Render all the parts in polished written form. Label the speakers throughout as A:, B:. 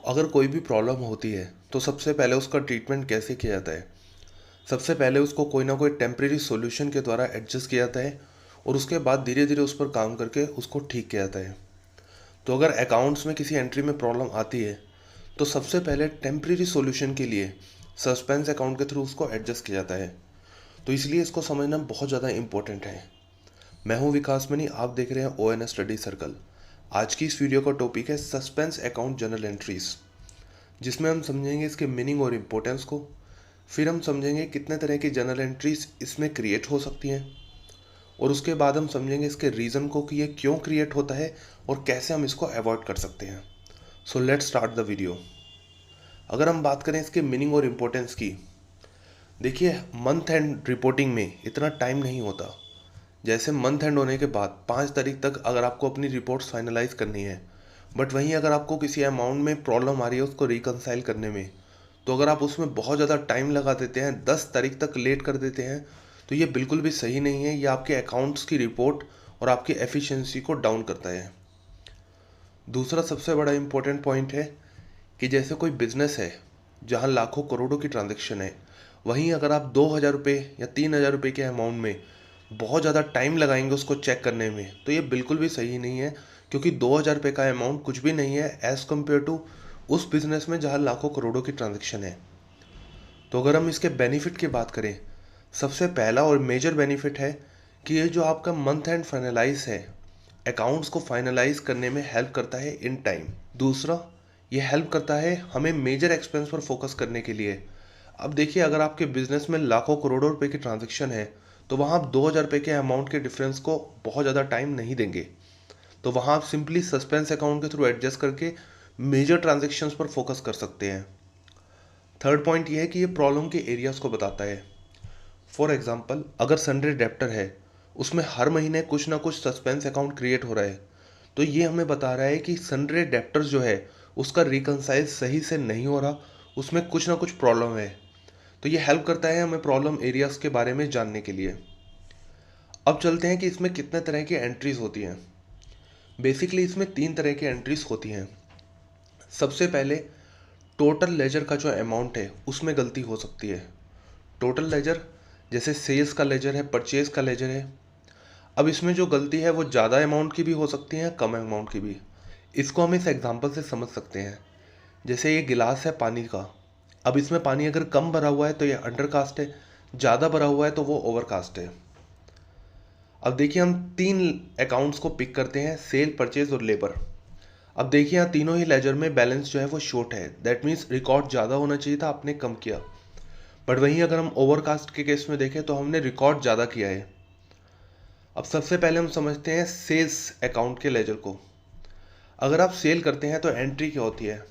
A: अगर कोई भी प्रॉब्लम होती है तो सबसे पहले उसका ट्रीटमेंट कैसे किया जाता है। सबसे पहले उसको कोई ना कोई टेम्परेरी सॉल्यूशन के द्वारा एडजस्ट किया जाता है और उसके बाद धीरे धीरे उस पर काम करके उसको ठीक किया जाता है। तो अगर अकाउंट्स में किसी एंट्री में प्रॉब्लम आती है तो सबसे पहले टेम्परेरी सॉल्यूशन के लिए सस्पेंस अकाउंट के थ्रू उसको एडजस्ट किया जाता है। तो इसलिए इसको समझना बहुत ज़्यादा इंपॉर्टेंट है। मैं हूं विकास मनी, आप देख रहे हैं ONS स्टडी सर्कल। आज की इस वीडियो का टॉपिक है सस्पेंस अकाउंट जर्नल एंट्रीज, जिसमें हम समझेंगे इसके मीनिंग और इम्पोर्टेंस को। फिर हम समझेंगे कितने तरह की जर्नल एंट्रीज इसमें क्रिएट हो सकती हैं और उसके बाद हम समझेंगे इसके रीज़न को कि ये क्यों क्रिएट होता है और कैसे हम इसको अवॉइड कर सकते हैं। So let's start the video. अगर हम बात करें इसके मीनिंग और इम्पोर्टेंस की, देखिए मंथ एंड रिपोर्टिंग में इतना टाइम नहीं होता। जैसे मंथ एंड होने के बाद 5 तारीख तक अगर आपको अपनी रिपोर्ट्स फाइनलाइज करनी है, बट वहीं अगर आपको किसी अमाउंट में प्रॉब्लम आ रही है उसको रिकनसाइल करने में, तो अगर आप उसमें बहुत ज़्यादा टाइम लगा देते हैं, 10 तारीख तक लेट कर देते हैं, तो ये बिल्कुल भी सही नहीं है। ये आपके अकाउंट्स की रिपोर्ट और आपकी एफिशिएंसी को डाउन करता है। दूसरा सबसे बड़ा इम्पोर्टेंट पॉइंट है कि जैसे कोई बिजनेस है जहाँ लाखों करोड़ों की ट्रांजैक्शन है, वहीं अगर आप 2,000 रुपये या 3,000 रुपये के अमाउंट में बहुत ज़्यादा टाइम लगाएंगे उसको चेक करने में, तो ये बिल्कुल भी सही नहीं है। क्योंकि 2,000 रुपये का अमाउंट कुछ भी नहीं है एज़ कम्पेयर टू उस बिज़नेस में जहाँ लाखों करोड़ों की ट्रांजैक्शन है। तो अगर हम इसके बेनिफिट की बात करें, सबसे पहला और मेजर बेनिफिट है कि ये जो आपका मंथ एंड फाइनलाइज है, अकाउंट्स को फाइनलाइज करने में हेल्प करता है इन टाइम। दूसरा, ये हेल्प करता है हमें मेजर एक्सपेंस पर फोकस करने के लिए। अब देखिए, अगर आपके बिजनेस में लाखों करोड़ों रुपए की ट्रांजैक्शन है, तो वहाँ आप 2,000 रुपये के अमाउंट के डिफरेंस को बहुत ज़्यादा टाइम नहीं देंगे। तो वहाँ आप सिंपली सस्पेंस अकाउंट के थ्रू एडजस्ट करके मेजर ट्रांजेक्शन्स पर फोकस कर सकते हैं। थर्ड पॉइंट ये है कि ये प्रॉब्लम के एरियाज़ को बताता है। फॉर एग्जांपल, अगर सन्डे डेप्टर है, उसमें हर महीने कुछ ना कुछ सस्पेंस अकाउंट क्रिएट हो रहा है, तो ये हमें बता रहा है कि सन्डे डेप्टर जो है उसका रिकनसाइल सही से नहीं हो रहा, उसमें कुछ ना कुछ प्रॉब्लम है। तो ये हेल्प करता है हमें प्रॉब्लम एरियाज़ के बारे में जानने के लिए। अब चलते हैं कि इसमें कितने तरह की एंट्रीज होती हैं। बेसिकली इसमें 3 तरह की एंट्रीज होती हैं। सबसे पहले, टोटल लेजर का जो अमाउंट है उसमें गलती हो सकती है। टोटल लेजर जैसे सेल्स का लेजर है, परचेज का लेजर है। अब इसमें जो गलती है वो ज़्यादा अमाउंट की भी हो सकती है, कम अमाउंट की भी। इसको हम इस एग्जांपल से समझ सकते हैं। जैसे ये गिलास है पानी का, अब इसमें पानी अगर कम भरा हुआ है तो ये अंडरकास्ट है, ज़्यादा भरा हुआ है तो वो ओवरकास्ट है। अब देखिए, हम 3 अकाउंट्स को पिक करते हैं, सेल, परचेज और लेबर। अब देखिए, यहाँ तीनों ही लेजर में बैलेंस जो है वो शॉर्ट है। दैट मीन्स रिकॉर्ड ज़्यादा होना चाहिए था, आपने कम किया। बट वहीं अगर हम ओवरकास्ट के केस में देखें तो हमने रिकॉर्ड ज़्यादा किया है। अब सबसे पहले हम समझते हैं सेल्स अकाउंट के लेजर को। अगर आप सेल करते हैं तो एंट्री क्या होती है।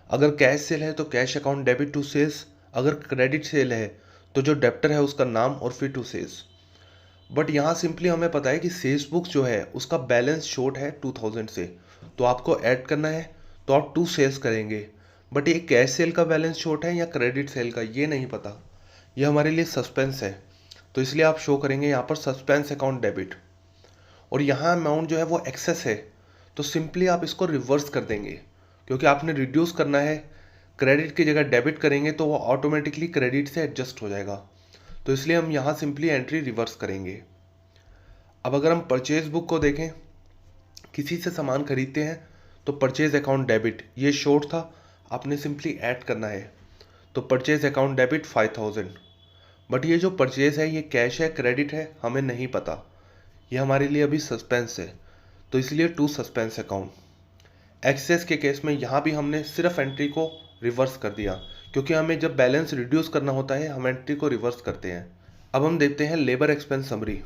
A: अगर कैश सेल है तो cash account debit to sales, अगर क्रेडिट सेल है तो जो डेप्टर है उसका नाम और फिर टू सेल्स। बट यहाँ सिंपली हमें पता है कि सेल्स बुक जो है उसका बैलेंस शॉर्ट है 2,000 से, तो आपको ऐड करना है तो आप टू सेल्स करेंगे। बट ये कैश सेल का बैलेंस शॉर्ट है या क्रेडिट सेल का, ये नहीं पता। ये हमारे लिए सस्पेंस है, तो इसलिए आप शो करेंगे यहाँ पर सस्पेंस अकाउंट डेबिट। और यहाँ अमाउंट जो है वो एक्सेस है, तो सिंपली आप इसको रिवर्स कर देंगे। क्योंकि आपने रिड्यूस करना है, क्रेडिट की जगह डेबिट करेंगे तो वो ऑटोमेटिकली क्रेडिट से एडजस्ट हो जाएगा। तो इसलिए हम यहाँ सिंपली एंट्री रिवर्स करेंगे। अब अगर हम परचेज बुक को देखें, किसी से सामान खरीदते हैं तो परचेज अकाउंट डेबिट, ये शॉर्ट था, आपने सिंपली ऐड करना है। तो परचेज अकाउंट डेबिट 5,000। बट ये जो परचेज है ये कैश है, क्रेडिट है, हमें नहीं पता। ये हमारे लिए अभी सस्पेंस है, तो इसलिए टू सस्पेंस अकाउंट। एक्सेस के केस में यहाँ भी हमने सिर्फ एंट्री को रिवर्स कर दिया, क्योंकि हमें जब बैलेंस रिड्यूस करना होता है हम एंट्री को रिवर्स करते हैं। अब हम देखते हैं लेबर एक्सपेंस समरी।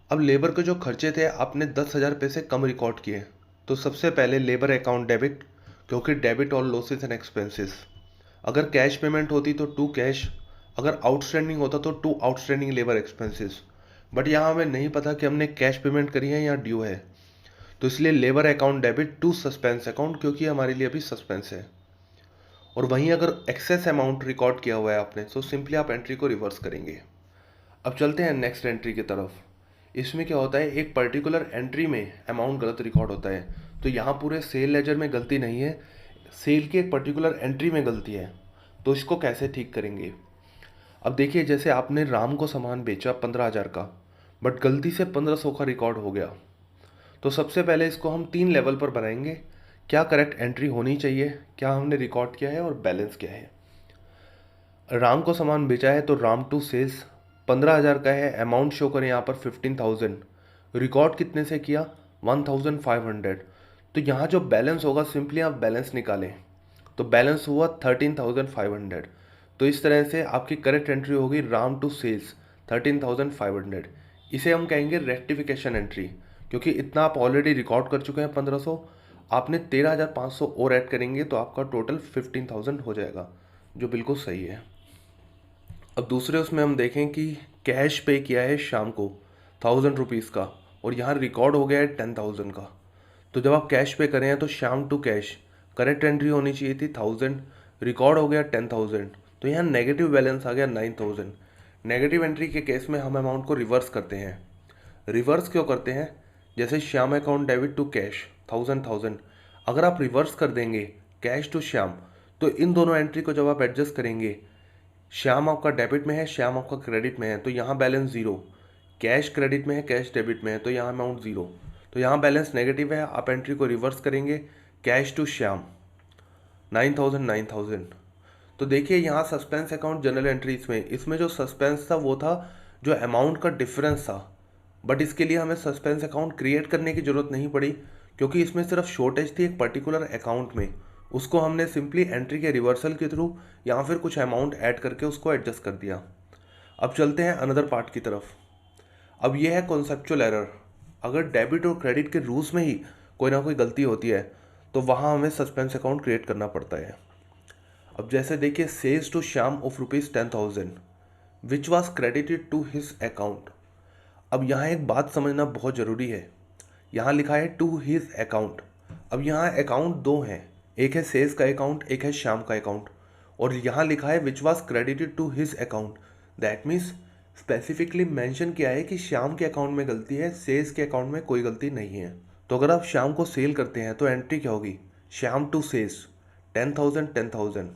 A: अब लेबर के जो खर्चे थे आपने 10,000 रुपये से कम रिकॉर्ड किए, तो सबसे पहले लेबर अकाउंट डेबिट, क्योंकि डेबिट और लॉसेस एंड एक्सपेंसेस। अगर कैश पेमेंट होती तो टू कैश, अगर आउटस्टैंडिंग होता तो to outstanding labour expenses. But यहाँ हमें नहीं पता कि हमने कैश पेमेंट करी है या ड्यू है, तो इसलिए labour account debit to suspense account, क्योंकि हमारे लिए अभी सस्पेंस है। और वहीं अगर एक्सेस अमाउंट रिकॉर्ड किया हुआ है आपने, तो सिंपली आप एंट्री को रिवर्स करेंगे। अब चलते हैं नेक्स्ट एंट्री की तरफ। इसमें क्या होता है, एक पर्टिकुलर एंट्री में अमाउंट गलत रिकॉर्ड होता है। तो यहाँ पूरे सेल लेजर में गलती नहीं है, सेल की एक पर्टिकुलर एंट्री में गलती है, तो इसको कैसे ठीक करेंगे। अब देखिए, जैसे आपने राम को सामान बेचा 15,000 का, बट गलती से 1500 का रिकॉर्ड हो गया। तो सबसे पहले इसको हम 3 लेवल पर बनाएंगे। क्या करेक्ट एंट्री होनी चाहिए, क्या हमने रिकॉर्ड किया है और बैलेंस क्या है। राम को सामान बेचा है तो राम टू सेल्स 15,000 का है, अमाउंट शो करें यहाँ पर 15,000। रिकॉर्ड कितने से किया, 1,500। तो यहाँ जो बैलेंस होगा सिंपली आप बैलेंस निकालें, तो बैलेंस हुआ 13,500। तो इस तरह से आपकी करेक्ट एंट्री होगी राम टू सेल्स 13,500। इसे हम कहेंगे रेक्टिफिकेशन एंट्री, क्योंकि इतना आप ऑलरेडी रिकॉर्ड कर चुके हैं 1500, आपने 13,500 और ऐड करेंगे तो आपका टोटल 15,000 हो जाएगा, जो बिल्कुल सही है। अब दूसरे उसमें हम देखें कि कैश पे किया है शाम को 1,000 रुपीज़ का, और यहाँ रिकॉर्ड हो गया है 10,000 का। तो जब आप कैश पे करें हैं तो शाम टू कैश करेक्ट एंट्री होनी चाहिए थी 1,000, रिकॉर्ड हो गया 10,000, तो यहाँ नेगेटिव बैलेंस आ गया 9,000। नेगेटिव एंट्री के केस में हम अमाउंट को रिवर्स करते हैं। रिवर्स क्यों करते हैं, जैसे Shyam account debit to cash 1,000, अगर आप रिवर्स कर देंगे कैश टू श्याम, तो इन दोनों एंट्री को जब आप एडजस्ट करेंगे, श्याम आपका डेबिट में है, श्याम आपका क्रेडिट में है, तो यहाँ बैलेंस ज़ीरो। कैश क्रेडिट में है, कैश डेबिट में है, तो यहाँ अमाउंट ज़ीरो, तो यहाँ बैलेंस नेगेटिव है। आप एंट्री को रिवर्स करेंगे, कैश टू श्याम 9,000। तो देखिए यहाँ सस्पेंस अकाउंट जनरल एंट्रीज में, इसमें जो सस्पेंस था वो था जो अमाउंट का डिफरेंस था, बट इसके लिए हमें सस्पेंस अकाउंट क्रिएट करने की ज़रूरत नहीं पड़ी, क्योंकि इसमें सिर्फ शॉर्टेज थी एक पर्टिकुलर अकाउंट में। उसको हमने सिंपली एंट्री के रिवर्सल के थ्रू या फिर कुछ अमाउंट ऐड करके उसको एडजस्ट कर दिया। अब चलते हैं अनदर पार्ट की तरफ। अब यह है कॉन्सेप्चुअल एरर। अगर डेबिट और क्रेडिट के रूल्स में ही कोई ना कोई गलती होती है तो वहाँ हमें सस्पेंस अकाउंट क्रिएट करना पड़ता है। अब जैसे देखिए, sales to Shyam of ₹10,000 which was credited to his account. अब यहाँ एक बात समझना बहुत ज़रूरी है, यहाँ लिखा है टू हिज अकाउंट। अब यहाँ अकाउंट दो हैं, एक है सेल्स का अकाउंट, एक है श्याम का अकाउंट, और यहाँ लिखा है which was credited to his account. That means specifically mention किया है कि श्याम के अकाउंट में गलती है, सेल्स के अकाउंट में कोई गलती नहीं है। तो अगर आप श्याम को सेल करते हैं तो एंट्री क्या होगी, श्याम टू सेल्स 10,000।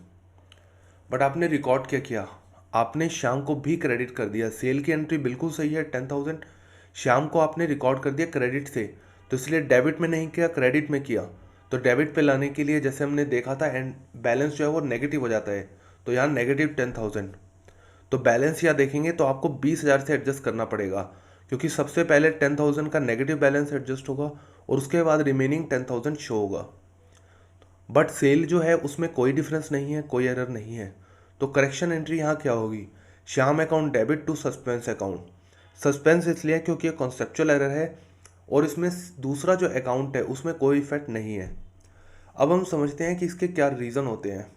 A: बट आपने रिकॉर्ड क्या किया, आपने श्याम को भी क्रेडिट कर दिया। सेल की एंट्री बिल्कुल सही है 10,000, श्याम को आपने रिकॉर्ड कर दिया क्रेडिट से, तो इसलिए डेबिट में नहीं किया, क्रेडिट में किया। तो डेबिट पे लाने के लिए जैसे हमने देखा था एंड बैलेंस जो है वो नेगेटिव हो जाता है, तो यहाँ नेगेटिव 10,000। तो बैलेंस यहाँ देखेंगे तो आपको 20,000 से एडजस्ट करना पड़ेगा, क्योंकि सबसे पहले 10,000 का नेगेटिव बैलेंस एडजस्ट होगा और उसके बाद रिमेनिंग 10,000 शो होगा। बट सेल जो है उसमें कोई डिफरेंस नहीं है, कोई एरर नहीं है। तो करेक्शन एंट्री यहाँ क्या होगी, Shyam account debit to suspense account. Suspense इसलिए क्योंकि ये कॉन्सेप्चुअल एरर है और इसमें दूसरा जो अकाउंट है उसमें कोई इफेक्ट नहीं है। अब हम समझते हैं कि इसके क्या रीज़न होते हैं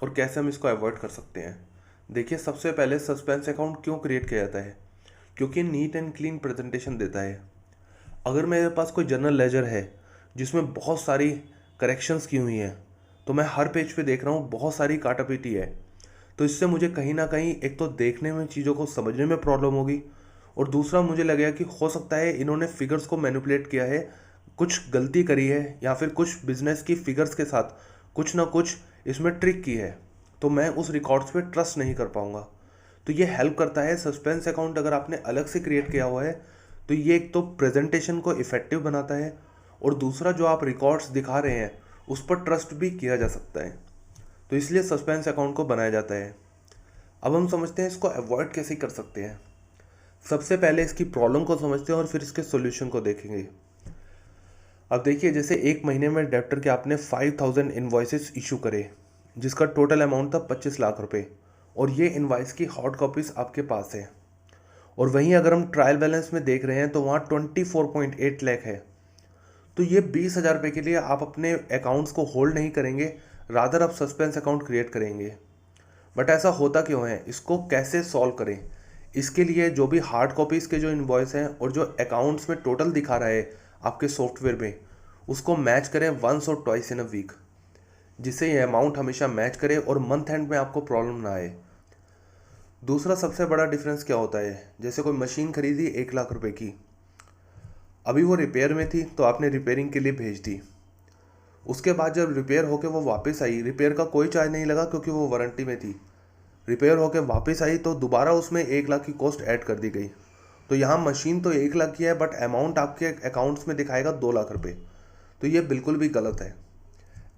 A: और कैसे हम इसको अवॉइड कर सकते हैं। देखिए, सबसे पहले सस्पेंस अकाउंट क्यों क्रिएट किया जाता है, क्योंकि नीट एंड क्लीन प्रेजेंटेशन देता है। अगर मेरे पास कोई जर्नल लेजर है जिसमें बहुत सारी करेक्शंस की हुई हैं, तो मैं हर पेज पे देख रहा हूँ बहुत सारी काटापीटी है, तो इससे मुझे कहीं ना कहीं एक तो देखने में चीज़ों को समझने में प्रॉब्लम होगी, और दूसरा मुझे लगेगा कि हो सकता है इन्होंने फिगर्स को मैनिपुलेट किया है, कुछ गलती करी है, या फिर कुछ बिजनेस की फिगर्स के साथ कुछ ना कुछ इसमें ट्रिक की है, तो मैं उस रिकॉर्ड्स पे ट्रस्ट नहीं कर पाऊँगा। तो ये हेल्प करता है। सस्पेंस अकाउंट अगर आपने अलग से क्रिएट किया हुआ है तो ये एक तो प्रेजेंटेशन को इफेक्टिव बनाता है, और दूसरा जो आप रिकॉर्ड्स दिखा रहे हैं उस पर ट्रस्ट भी किया जा सकता है, तो इसलिए सस्पेंस अकाउंट को बनाया जाता है। अब हम समझते हैं इसको अवॉइड कैसे कर सकते हैं। सबसे पहले इसकी प्रॉब्लम को समझते हैं और फिर इसके सॉल्यूशन को देखेंगे। अब देखिए, जैसे एक महीने में डेप्टर के आपने 5,000 इन्वॉइसेस इशू करे, जिसका टोटल अमाउंट था 25 लाख रुपए, और ये इन्वॉइस की हॉट कॉपीज़ आपके पास है। और वहीं अगर हम ट्रायल बैलेंस में देख रहे हैं तो वहाँ 24.8 लाख है। तो ये 20,000 रुपये के लिए आप अपने अकाउंट्स को होल्ड नहीं करेंगे, रादर आप सस्पेंस अकाउंट क्रिएट करेंगे। बट ऐसा होता क्यों है, इसको कैसे सॉल्व करें। इसके लिए जो भी हार्ड कॉपीज़ के जो इन्वॉइस हैं और जो अकाउंट्स में टोटल दिखा रहा है आपके सॉफ्टवेयर में, उसको मैच करें वंस और ट्वाइस इन अ वीक, जिससे ये अमाउंट हमेशा मैच करे और मंथ एंड में आपको प्रॉब्लम ना आए। दूसरा सबसे बड़ा डिफरेंस क्या होता है, जैसे कोई मशीन खरीदी 1 लाख रुपए की, अभी वो रिपेयर में थी तो आपने रिपेयरिंग के लिए भेज दी, उसके बाद जब रिपेयर होके वो वापस आई, रिपेयर का कोई चार्ज नहीं लगा क्योंकि वो वारंटी में थी। रिपेयर होके वापस आई तो दोबारा उसमें 1 लाख की कॉस्ट ऐड कर दी गई। तो यहाँ मशीन तो 1 लाख की है बट अमाउंट आपके अकाउंट्स में दिखाएगा 2 लाख रुपए। तो ये बिल्कुल भी गलत है।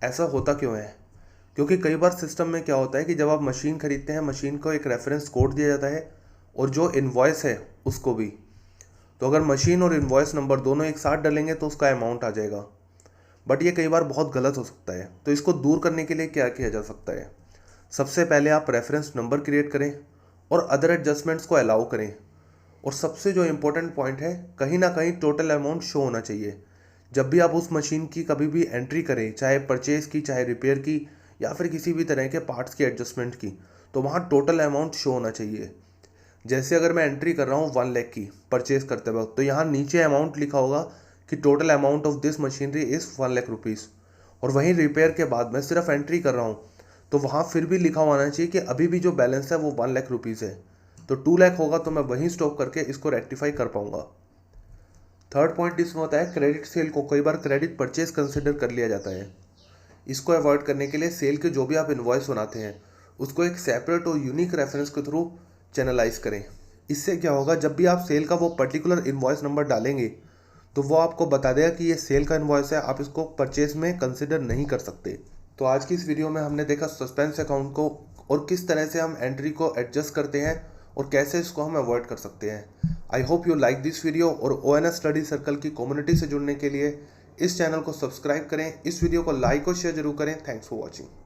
A: ऐसा होता क्यों है? क्योंकि कई बार सिस्टम में क्या होता है कि जब आप मशीन खरीदते हैं, मशीन को एक रेफरेंस कोड दिया जाता है और जो इन्वॉइस है उसको भी। तो अगर मशीन और इन्वॉइस नंबर दोनों एक साथ डालेंगे तो उसका अमाउंट आ जाएगा। बट ये कई बार बहुत गलत हो सकता है। तो इसको दूर करने के लिए क्या किया जा सकता है? सबसे पहले आप रेफरेंस नंबर क्रिएट करें और अदर एडजस्टमेंट्स को अलाउ करें। और सबसे जो इम्पोर्टेंट पॉइंट है, कहीं ना कहीं टोटल अमाउंट शो होना चाहिए। जब भी आप उस मशीन की कभी भी एंट्री करें, चाहे परचेज की, चाहे रिपेयर की, या फिर किसी भी तरह के पार्ट्स की एडजस्टमेंट की, तो वहाँ टोटल अमाउंट शो होना चाहिए। जैसे अगर मैं एंट्री कर रहा हूँ 1 लाख की परचेज करते वक्त, तो यहाँ नीचे अमाउंट लिखा होगा कि total amount of this machinery is 1 lakh rupees. और वहीं रिपेयर के बाद मैं सिर्फ एंट्री कर रहा हूँ तो वहाँ फिर भी लिखा होना चाहिए कि अभी भी जो बैलेंस है वो 1 लाख रुपीज़ है। तो 2 लाख होगा तो मैं वहीं स्टॉप करके इसको रेक्टिफाई कर पाऊंगा। थर्ड पॉइंट इसमें होता है क्रेडिट सेल को कई बार क्रेडिट परचेज कंसिडर कर लिया जाता है। इसको अवॉइड करने के लिए सेल के जो भी आप इन्वॉइस बनाते हैं उसको एक सेपरेट और यूनिक रेफरेंस के थ्रू चैनलाइज करें। इससे क्या होगा, जब भी आप सेल का वो पर्टिकुलर इन्वॉइस नंबर डालेंगे तो वो आपको बता देगा कि ये सेल का इन्वॉइस है, आप इसको परचेज में कंसिडर नहीं कर सकते। तो आज की इस वीडियो में हमने देखा सस्पेंस अकाउंट को और किस तरह से हम एंट्री को एडजस्ट करते हैं और कैसे इसको हम अवॉइड कर सकते हैं। I hope you like this video. और ONS स्टडी सर्कल की कम्युनिटी से जुड़ने के लिए इस चैनल को सब्सक्राइब करें, इस वीडियो को लाइक और शेयर जरूर करें। Thanks for watching.